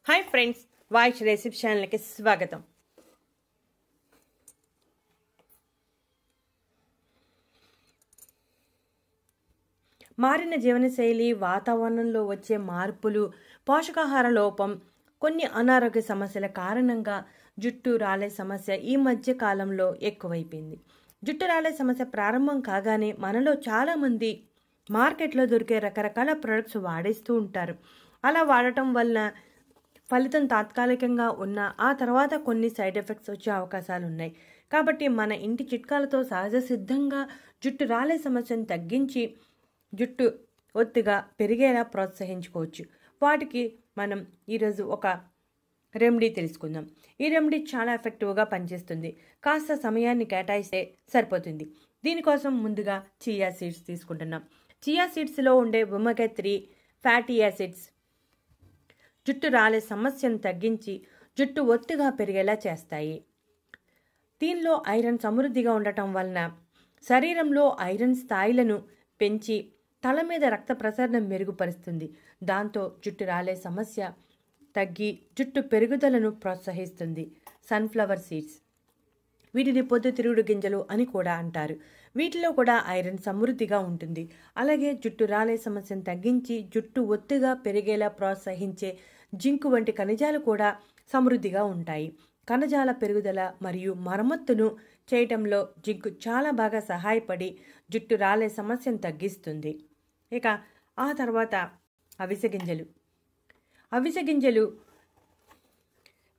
Hi friends, वाइश recipe channel की स्वागतम। మారిన జీవనశైలి, వాతావరణంలో వచ్చే మార్పులు, పోషకాహార లోపం, కొన్ని అనారోగ్య సమస్యల కారణంగా జుట్టు రాలే సమస్య ఈ మధ్య కాలంలో ఎక్కువైపోయింది. జుట్టు రాలే సమస్య ప్రారంభం కాగానే మనలో చాలామంది మార్కెట్లో దొరికే రకరకాల ప్రొడక్ట్స్ వాడేస్తూ ఉంటారు. అలా వాడటం వలన ఫలితం తాత్కాలికంగా ఉన్న ఆ తర్వాత కొన్ని సైడ్ ఎఫెక్ట్స్ వచ్చే అవకాశాలు ఉన్నాయి. కాబట్టి మన ఇంటి చిట్కాలతో సహజ సిద్ధంగా జుట్టు రాలే సమస్యను తగ్గించి జుట్టు ఒత్తిగా పెరిగేలా ప్రోత్సహించుకోవచ్చు. వాటికి మనం ఈరోజు ఒక రెమెడీ తెలుసుకుందాం. ఈ రెమెడీ చాలా ఎఫెక్టివ్గా పనిచేస్తుంది. కాస్త సమయాన్ని కేటాయిస్తే సరిపోతుంది. దీనికోసం ముందుగా చియా సీడ్స్ తీసుకుంటున్నాం. చియా సీడ్స్లో ఉండే ఒమేగా 3 ఫ్యాటీ యాసిడ్స్ జుట్టు రాలే సమస్యను తగ్గించి జుట్టు ఒత్తిగా పెరిగేలా చేస్తాయి. దీనిలో ఐరన్ సమృద్ధిగా ఉండటం వలన శరీరంలో ఐరన్ స్థాయిలను పెంచి తల మీద రక్త ప్రసరణ మెరుగుపరుస్తుంది. దాంతో జుట్టు రాలే సమస్య తగ్గి జుట్టు పెరుగుదలను ప్రోత్సహిస్తుంది. సన్ఫ్లవర్ సీడ్స్, వీటిని పొద్దుతిరుగుడు గింజలు అని కూడా అంటారు. వీటిలో కూడా ఐరన్ సమృద్ధిగా ఉంటుంది. అలాగే జుట్టు రాలే సమస్యను తగ్గించి జుట్టు ఒత్తిగా పెరిగేలా ప్రోత్సహించే జింకు వంటి ఖనిజాలు కూడా సమృద్ధిగా ఉంటాయి. కణజాల పెరుగుదల మరియు మరమ్మతును చేయటంలో జింకు చాలా బాగా సహాయపడి జుట్టు రాలే సమస్యను తగ్గిస్తుంది. ఇక ఆ తర్వాత అవిసె గింజలు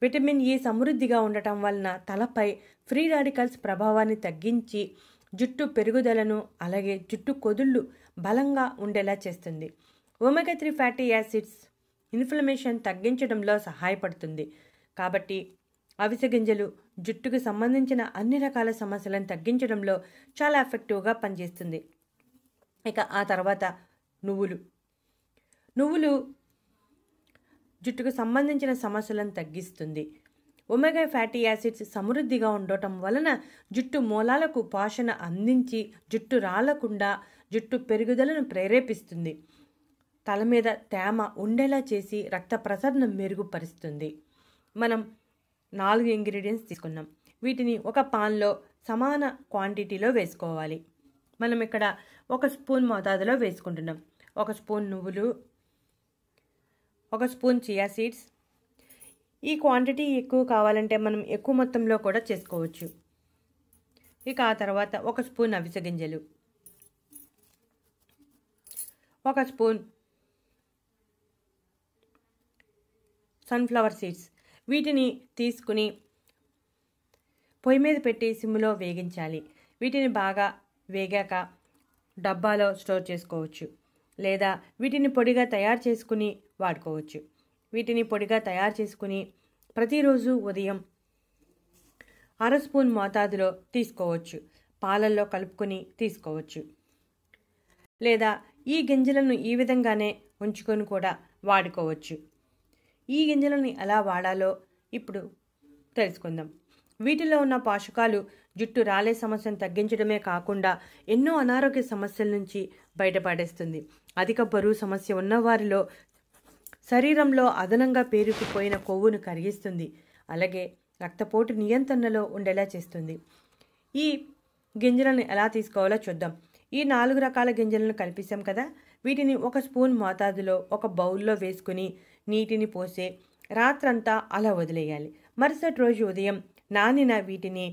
విటమిన్ E సమృద్ధిగా ఉండటం వలన తలపై ఫ్రీ రాడికల్స్ ప్రభావాన్ని తగ్గించి జుట్టు పెరుగుదలను అలాగే జుట్టు కొదుళ్ళు బలంగా ఉండేలా చేస్తుంది. ఒమేగా 3 ఫ్యాటీ యాసిడ్స్ ఇన్ఫ్లమేషన్ తగ్గించడంలో సహాయపడుతుంది. కాబట్టి అవిసె గింజలు జుట్టుకు సంబంధించిన అన్ని రకాల సమస్యలను తగ్గించడంలో చాలా ఎఫెక్టివ్గా పనిచేస్తుంది. ఇక ఆ తర్వాత నువ్వులు జుట్టుకు సంబంధించిన సమస్యలను తగ్గిస్తుంది. ఒమేగా ఫ్యాటీ యాసిడ్స్ సమృద్ధిగా ఉండటం వలన జుట్టు మూలాలకు పోషణ అందించి జుట్టు రాలకుండా జుట్టు పెరుగుదలను ప్రేరేపిస్తుంది. తల మీద తేమ ఉండేలా చేసి రక్త ప్రసరణ మెరుగుపరుస్తుంది. మనం 4 ఇంగ్రీడియంట్స్ తీసుకున్నాం. వీటిని ఒక పాన్లో సమాన క్వాంటిటీలో వేసుకోవాలి. మనం ఇక్కడ 1 స్పూన్ మోతాదులో వేసుకుంటున్నాం. 1 స్పూన్ నువ్వులు, 1 స్పూన్ చియా సీడ్స్. ఈ క్వాంటిటీ ఎక్కువ కావాలంటే మనం ఎక్కువ మొత్తంలో కూడా చేసుకోవచ్చు. ఇక ఆ తర్వాత 1 స్పూన్ అవిసె గింజలు, 1 స్పూన్ సన్ఫ్లవర్ సీడ్స్. వీటిని తీసుకుని పొయ్యి మీద పెట్టి సిమ్లో వేగించాలి. వీటిని బాగా వేగాక డబ్బాలో స్టోర్ చేసుకోవచ్చు, లేదా వీటిని పొడిగా తయారు చేసుకుని వాడుకోవచ్చు. వీటిని పొడిగా తయారు చేసుకుని ప్రతిరోజు ఉదయం 1/2 స్పూన్ మోతాదులో తీసుకోవచ్చు. పాలల్లో కలుపుకొని తీసుకోవచ్చు, లేదా ఈ గింజలను ఈ విధంగానే ఉంచుకొని కూడా వాడుకోవచ్చు. ఈ గింజలను ఎలా వాడాలో ఇప్పుడు తెలుసుకుందాం. వీటిలో ఉన్న పోషకాలు జుట్టు రాలే సమస్యను తగ్గించడమే కాకుండా ఎన్నో అనారోగ్య సమస్యల నుంచి బయటపడేస్తుంది. అధిక బరువు సమస్య ఉన్నవారిలో శరీరంలో అదనంగా పేరుకుపోయిన కొవ్వును కరిగిస్తుంది. అలాగే రక్తపోటు నియంత్రణలో ఉండేలా చేస్తుంది. ఈ గింజలను ఎలా తీసుకోవాలో చూద్దాం. ఈ 4 రకాల గింజలను కలిపేసాం కదా, వీటిని 1 స్పూన్ మోతాదులో ఒక బౌల్లో వేసుకుని నీటిని పోసి రాత్రంతా అలా వదిలేయాలి. మరుసటి రోజు ఉదయం నానిన వీటిని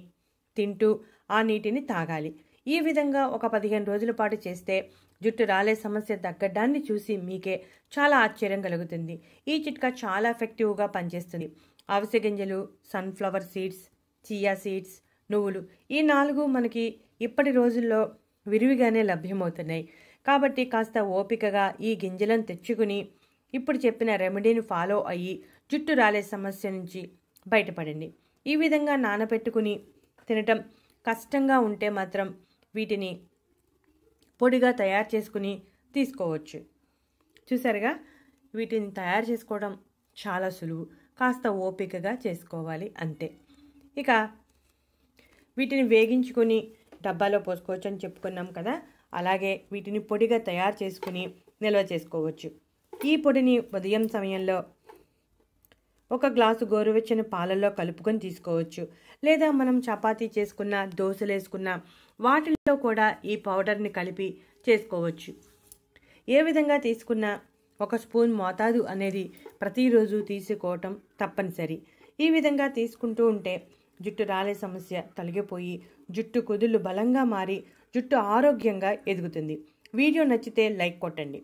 తింటూ ఆ నీటిని తాగాలి. ఈ విధంగా ఒక 15 రోజుల పాటు చేస్తే జుట్టు రాలే సమస్య తగ్గడాన్ని చూసి మీకే చాలా ఆశ్చర్యం కలుగుతుంది. ఈ చిట్కా చాలా ఎఫెక్టివ్గా పనిచేస్తుంది. అవిసె గింజలు, సన్ఫ్లవర్ సీడ్స్, చియా సీడ్స్, నువ్వులు, ఈ 4 మనకి ఇప్పటి రోజుల్లో విరివిగానే లభ్యమవుతున్నాయి. కాబట్టి కాస్త ఓపికగా ఈ గింజలను తెచ్చుకుని ఇప్పుడు చెప్పిన రెమెడీని ఫాలో అయ్యి జుట్టు రాలే సమస్య నుంచి బయటపడండి. ఈ విధంగా నానబెట్టుకుని తినటం కష్టంగా ఉంటే మాత్రం వీటిని పొడిగా తయారు చేసుకుని తీసుకోవచ్చు. చూసారుగా, వీటిని తయారు చేసుకోవడం చాలా సులువు. కాస్త ఓపికగా చేసుకోవాలి అంతే. ఇక వీటిని వేగించుకొని డబ్బాలో పోసుకోవచ్చు అని చెప్పుకున్నాం కదా, అలాగే వీటిని పొడిగా తయారు చేసుకుని నిల్వ చేసుకోవచ్చు. ఈ పొడిని ఉదయం సమయంలో ఒక గ్లాసు గోరువెచ్చని పాలల్లో కలుపుకొని తీసుకోవచ్చు. లేదా మనం చపాతీ చేసుకున్న, దోశలు వేసుకున్న వాటిల్లో కూడా ఈ పౌడర్ని కలిపి చేసుకోవచ్చు. ఏ విధంగా తీసుకున్నా 1 స్పూన్ మోతాదు అనేది ప్రతిరోజు తీసుకోవటం తప్పనిసరి. ఈ విధంగా తీసుకుంటూ ఉంటే జుట్టు రాలే సమస్య తొలగిపోయి జుట్టు కుదుళ్ళు బలంగా మారి జుట్టు ఆరోగ్యంగా ఎదుగుతుంది. వీడియో నచ్చితే లైక్ కొట్టండి.